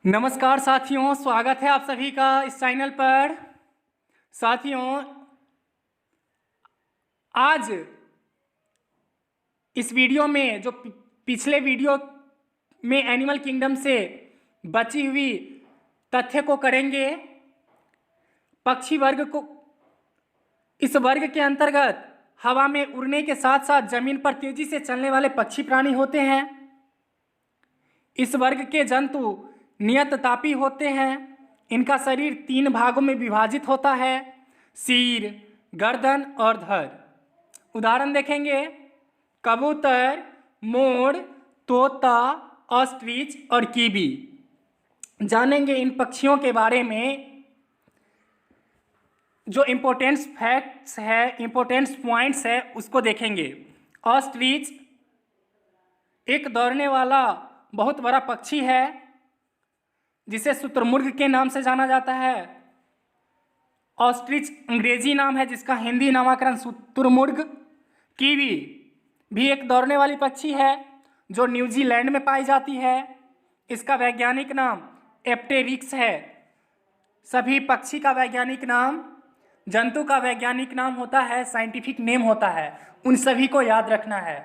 नमस्कार साथियों, स्वागत है आप सभी का इस चैनल पर। साथियों, आज इस वीडियो में जो पिछले वीडियो में एनिमल किंगडम से बची हुई तथ्य को करेंगे। पक्षी वर्ग को, इस वर्ग के अंतर्गत हवा में उड़ने के साथ साथ जमीन पर तेजी से चलने वाले पक्षी प्राणी होते हैं। इस वर्ग के जंतु नियततापी होते हैं। इनका शरीर 3 भागों में विभाजित होता है: सिर, गर्दन और धड़। उदाहरण देखेंगे: कबूतर, मोर, तोता, ऑस्ट्रिच और कीवी। जानेंगे इन पक्षियों के बारे में। जो इम्पोर्टेंस फैक्ट्स है, इम्पोर्टेंस पॉइंट्स है, उसको देखेंगे। ऑस्ट्रिच एक दौड़ने वाला बहुत बड़ा पक्षी है जिसे शुतुरमुर्ग के नाम से जाना जाता है। ऑस्ट्रिच अंग्रेजी नाम है जिसका हिंदी नामकरण शुतुरमुर्ग। कीवी भी एक दौड़ने वाली पक्षी है जो न्यूजीलैंड में पाई जाती है। इसका वैज्ञानिक नाम एप्टेरिक्स है। सभी पक्षी का वैज्ञानिक नाम, जंतु का वैज्ञानिक नाम होता है, साइंटिफिक नेम होता है, उन सभी को याद रखना है।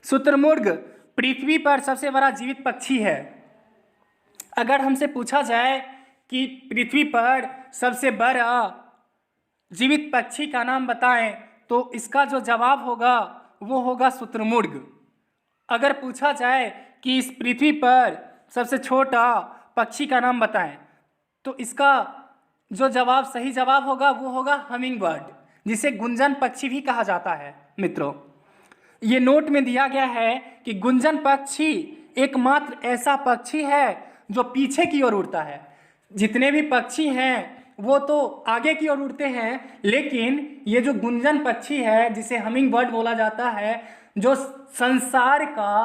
शुतुरमुर्ग पृथ्वी पर सबसे बड़ा जीवित पक्षी है। अगर हमसे पूछा जाए कि पृथ्वी पर सबसे बड़ा जीवित पक्षी का नाम बताएं, तो इसका जो जवाब होगा वो होगा शुतुरमुर्ग। अगर पूछा जाए कि इस पृथ्वी पर सबसे छोटा पक्षी का नाम बताएं, तो इसका जो जवाब, सही जवाब होगा वो होगा हमिंग बर्ड, जिसे गुंजन पक्षी भी कहा जाता है। मित्रों, ये नोट में दिया गया है कि गुंजन पक्षी एकमात्र ऐसा पक्षी है जो पीछे की ओर उड़ता है। जितने भी पक्षी हैं वो तो आगे की ओर उड़ते हैं, लेकिन ये जो गुंजन पक्षी है, जिसे हमिंग बर्ड बोला जाता है, जो संसार का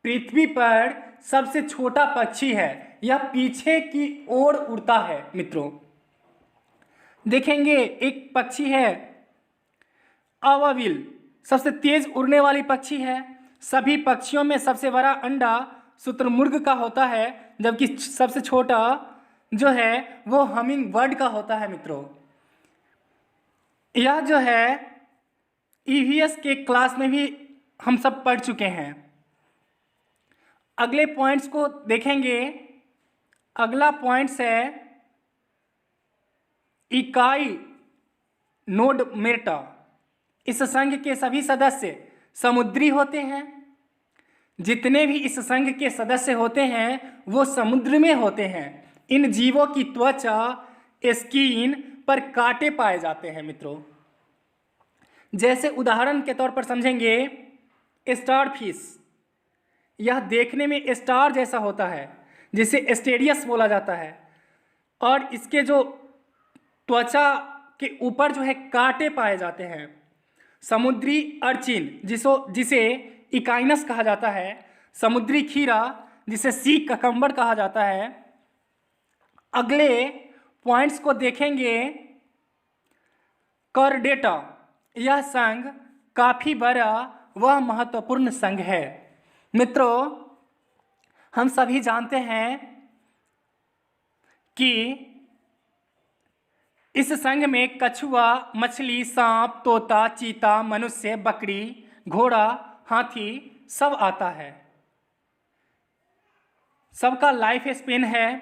पृथ्वी पर सबसे छोटा पक्षी है, यह पीछे की ओर उड़ता है। मित्रों, देखेंगे एक पक्षी है अवाविल, सबसे तेज उड़ने वाली पक्षी है। सभी पक्षियों में सबसे बड़ा अंडा शुतुरमुर्ग का होता है, जबकि सबसे छोटा जो है वो हमिंग बर्ड का होता है। मित्रों, यह जो है ईवीएस के क्लास में भी हम सब पढ़ चुके हैं। अगले पॉइंट्स को देखेंगे। अगला पॉइंट्स है इकाई नोडमेटा। इस संघ के सभी सदस्य समुद्री होते हैं। जितने भी इस संघ के सदस्य होते हैं वो समुद्र में होते हैं। इन जीवों की त्वचा, स्किन पर कांटे पाए जाते हैं। मित्रों, जैसे उदाहरण के तौर पर समझेंगे स्टार फिश। यह देखने में स्टार जैसा होता है, जिसे एस्टेरियस बोला जाता है, और इसके जो त्वचा के ऊपर जो है कांटे पाए जाते हैं। समुद्री अर्चिन जिसे इकाइनस कहा जाता है, समुद्री खीरा जिसे सी ककम्बर कहा जाता है। अगले पॉइंट्स को देखेंगे। कॉर्डेटा, यह संघ काफी बड़ा व महत्वपूर्ण संघ है। मित्रों, हम सभी जानते हैं कि इस संघ में कछुआ, मछली, सांप, तोता, चीता, मनुष्य, बकरी, घोड़ा, हाथी सब आता है। सबका लाइफ स्पेन है।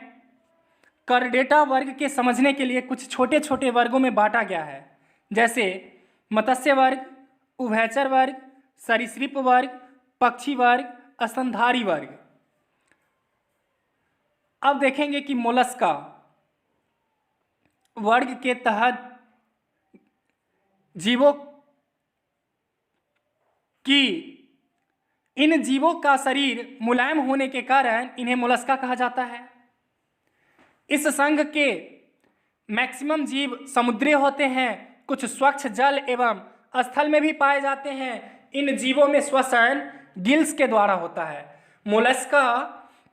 कॉर्डेटा वर्ग के समझने के लिए कुछ छोटे छोटे वर्गों में बांटा गया है, जैसे मत्स्य वर्ग, उभयचर वर्ग, सरीसृप वर्ग, पक्षी वर्ग, स्तनधारी वर्ग। अब देखेंगे कि मोलस्का वर्ग के तहत जीवों की, इन जीवों का शरीर मुलायम होने के कारण इन्हें मोलस्का कहा जाता है। इस संघ के मैक्सिमम जीव समुद्री होते हैं। कुछ स्वच्छ जल एवं स्थल में भी पाए जाते हैं। इन जीवों में श्वसन गिल्स के द्वारा होता है। मोलस्का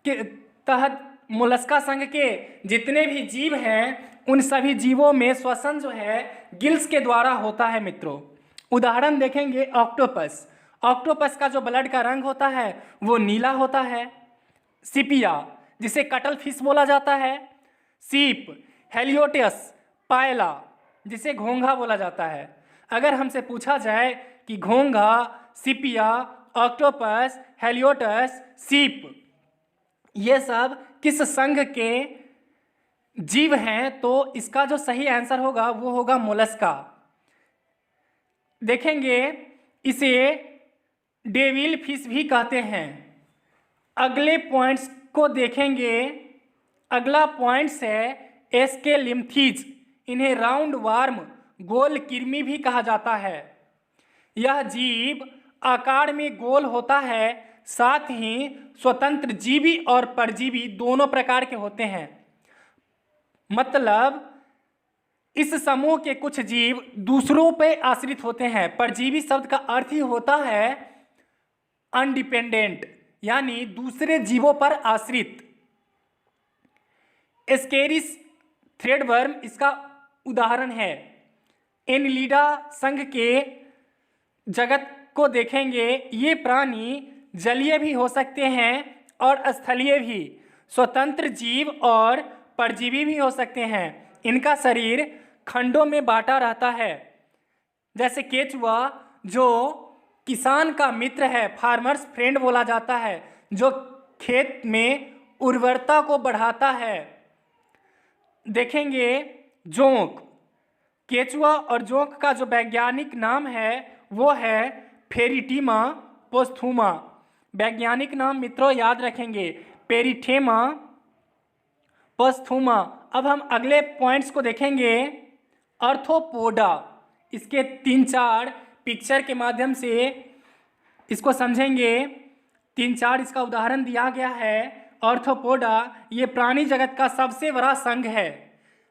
के तहत, मोलस्का संघ के जितने भी जीव हैं उन सभी जीवों में श्वसन जो है गिल्स के द्वारा होता है। मित्रों, उदाहरण देखेंगे ऑक्टोपस। ऑक्टोपस का जो ब्लड का रंग होता है वो नीला होता है। सिपिया जिसे कटल फिश बोला जाता है। सीप, हेलियोटस, पायला, जिसे घोंघा बोला जाता है। अगर हमसे पूछा जाए कि घोंघा, सिपिया, ऑक्टोपस, हेलियोटस, सीप, ये सब किस संघ के जीव हैं, तो इसका जो सही आंसर होगा वो होगा मोलस्का। देखेंगे इसे डेविल फिश भी कहते हैं। अगले पॉइंट्स को देखेंगे। अगला पॉइंट्स है एस्केलिम्थीज। इन्हें राउंड वार्म, गोल कृमि भी कहा जाता है। यह जीव आकार में गोल होता है, साथ ही स्वतंत्र जीवी और परजीवी दोनों प्रकार के होते हैं। मतलब इस समूह के कुछ जीव दूसरों पे आश्रित होते हैं। परजीवी शब्द का अर्थ ही होता है अनडिपेंडेंट, यानी दूसरे जीवों पर आश्रित। एस्केरिस थ्रेडवर्म इसका उदाहरण है। एनिलिडा संघ के जगत को देखेंगे। ये प्राणी जलीय भी हो सकते हैं और स्थलीय भी, स्वतंत्र जीव और परजीवी भी हो सकते हैं। इनका शरीर खंडों में बांटा रहता है। जैसे केचुआ, जो किसान का मित्र है, फार्मर्स फ्रेंड बोला जाता है, जो खेत में उर्वरता को बढ़ाता है। देखेंगे जोंक। केचुआ और जोंक का जो वैज्ञानिक नाम है वो है फेरिटीमा पोस्थुमा। वैज्ञानिक नाम मित्रों याद रखेंगे, पेरिथेमा पोस्थुमा। अब हम अगले पॉइंट्स को देखेंगे। आर्थ्रोपोडा, इसके 3-4 पिक्चर के माध्यम से इसको समझेंगे। 3-4 इसका उदाहरण दिया गया है। आर्थ्रोपोडा ये प्राणी जगत का सबसे बड़ा संघ है।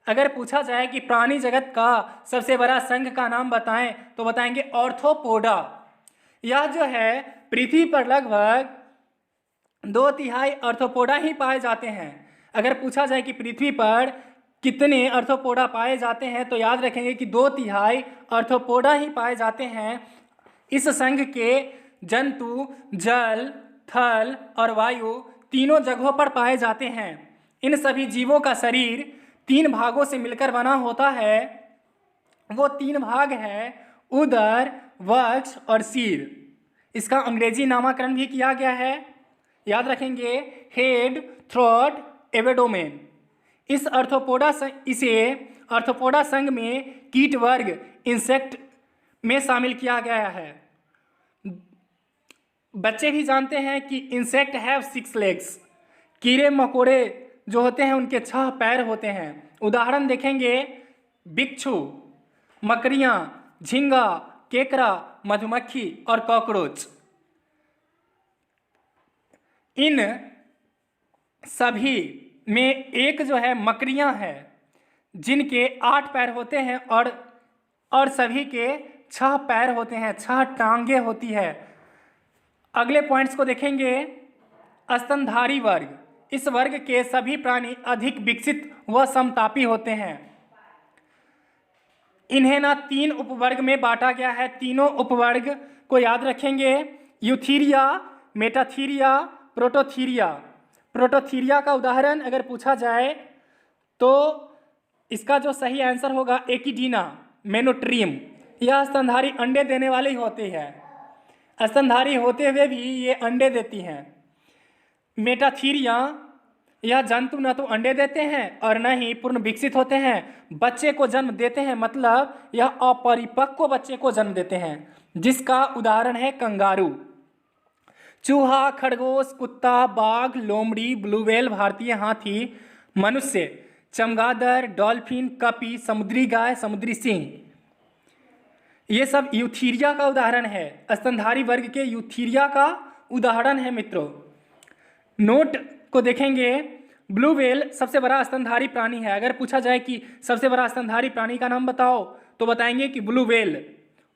अगर पूछा जाए कि प्राणी जगत का सबसे बड़ा संघ का नाम बताएं तो बताएंगे आर्थ्रोपोडा। यह जो है पृथ्वी पर लगभग 2/3 आर्थ्रोपोडा ही पाए जाते हैं। अगर पूछा जाए कि पृथ्वी पर कितने आर्थ्रोपोडा पाए जाते हैं तो याद रखेंगे कि 2/3 आर्थ्रोपोडा ही पाए जाते हैं। इस संघ के जंतु जल, थल और वायु तीनों जगहों पर पाए जाते हैं। इन सभी जीवों का शरीर 3 भागों से मिलकर बना होता है। वो 3 भाग हैं उदर, वक्ष और सिर। इसका अंग्रेजी नामकरण भी किया गया है, याद रखेंगे, हेड, थ्रोट, एब्डोमेन। इसे आर्थ्रोपोडा संघ में कीट वर्ग इंसेक्ट में शामिल किया गया है। बच्चे भी जानते हैं कि इंसेक्ट हैव 6 लेग्स। कीड़े मकोड़े जो होते हैं उनके 6 पैर होते हैं। उदाहरण देखेंगे बिच्छू, मकड़ियाँ, झींगा, केकड़ा, मधुमक्खी और कॉकरोच। इन सभी में एक जो है मकड़ियाँ हैं जिनके 8 पैर होते हैं और सभी के 6 पैर होते हैं, 6 टांगे होती है। अगले पॉइंट्स को देखेंगे। स्तनधारी वर्ग। इस वर्ग के सभी प्राणी अधिक विकसित व समतापी होते हैं। इन्हें ना 3 उपवर्ग में बांटा गया है। तीनों उपवर्ग को याद रखेंगे, यूथीरिया, मेटाथीरिया, प्रोटोथीरिया। प्रोटोथीरिया का उदाहरण अगर पूछा जाए तो इसका जो सही आंसर होगा एकिडीना मेनोट्रीम। यह स्तनधारी अंडे देने वाली होती है। स्तनधारी होते हुए भी ये अंडे देती हैं। मेटाथीरिया, यह जंतु न तो अंडे देते हैं और न ही पूर्ण विकसित होते हैं, बच्चे को जन्म देते हैं, मतलब यह अपरिपक्व बच्चे को जन्म देते हैं, जिसका उदाहरण है कंगारू। चूहा, खरगोश, कुत्ता, बाघ, लोमड़ी, ब्लू व्हेल, भारतीय हाथी, मनुष्य, चमगादड़, डॉल्फिन, कपी, समुद्री गाय, समुद्री सिंह, ये सब यूथीरिया का उदाहरण है। स्तनधारी वर्ग के यूथीरिया का उदाहरण है मित्रों। नोट को देखेंगे। ब्लू व्हेल सबसे बड़ा स्तनधारी प्राणी है। अगर पूछा जाए कि सबसे बड़ा स्तनधारी प्राणी का नाम बताओ तो बताएंगे कि ब्लू व्हेल।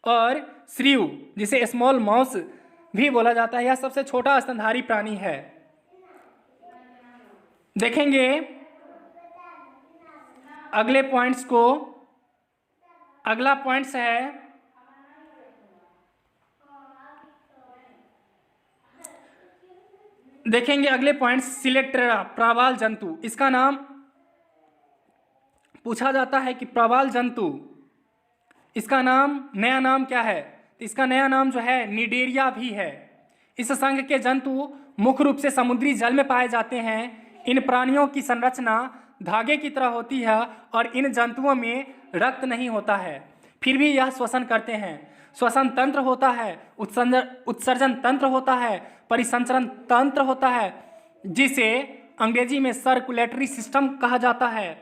और श्रीव, जिसे स्मॉल माउस भी बोला जाता है, यह सबसे छोटा स्तनधारी प्राणी है। देखेंगे अगले पॉइंट्स को। अगला पॉइंट्स है देखेंगे अगले पॉइंट, सिलेक्ट्रेरा प्रवाल जंतु, इसका नाम पूछा जाता है कि प्रवाल जंतु, इसका नाम नया नाम क्या है? तो इसका नया नाम जो है निडेरिया भी है। इस संघ के जंतु मुख्य रूप से समुद्री जल में पाए जाते हैं। इन प्राणियों की संरचना धागे की तरह होती है और इन जंतुओं में रक्त नहीं होता है, फिर भी यह श्वसन करते हैं। श्वसन तंत्र होता है, उत्सर्जन तंत्र होता है, परिसंचरण तंत्र होता है, जिसे अंग्रेजी में सर्कुलेटरी सिस्टम कहा जाता है।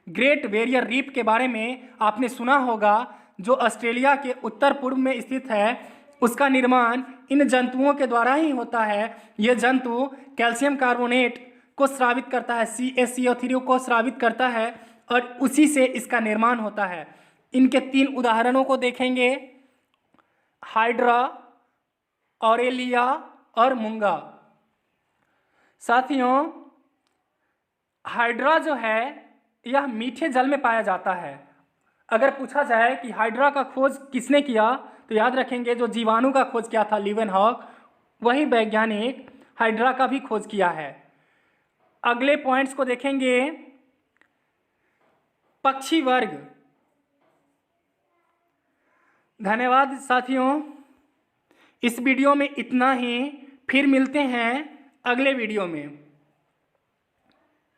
ग्रेट बैरियर रीफ के बारे में आपने सुना होगा, जो ऑस्ट्रेलिया के उत्तर पूर्व में स्थित है। उसका निर्माण इन जंतुओं के द्वारा ही होता है। यह जंतु कैल्शियम कार्बोनेट को स्रावित करता है, CaCO3 को स्रावित करता है और उसी से इसका निर्माण होता है। इनके 3 उदाहरणों को देखेंगे, हाइड्रा, ऑरेलिया और मूंगा। साथियों, हाइड्रा जो है यह मीठे जल में पाया जाता है। अगर पूछा जाए कि हाइड्रा का खोज किसने किया, तो याद रखेंगे जो जीवाणु का खोज किया था लीवेनहॉक, वही वैज्ञानिक हाइड्रा का भी खोज किया है। अगले पॉइंट्स को देखेंगे, पक्षी वर्ग। धन्यवाद साथियों, इस वीडियो में इतना ही, फिर मिलते हैं अगले वीडियो में।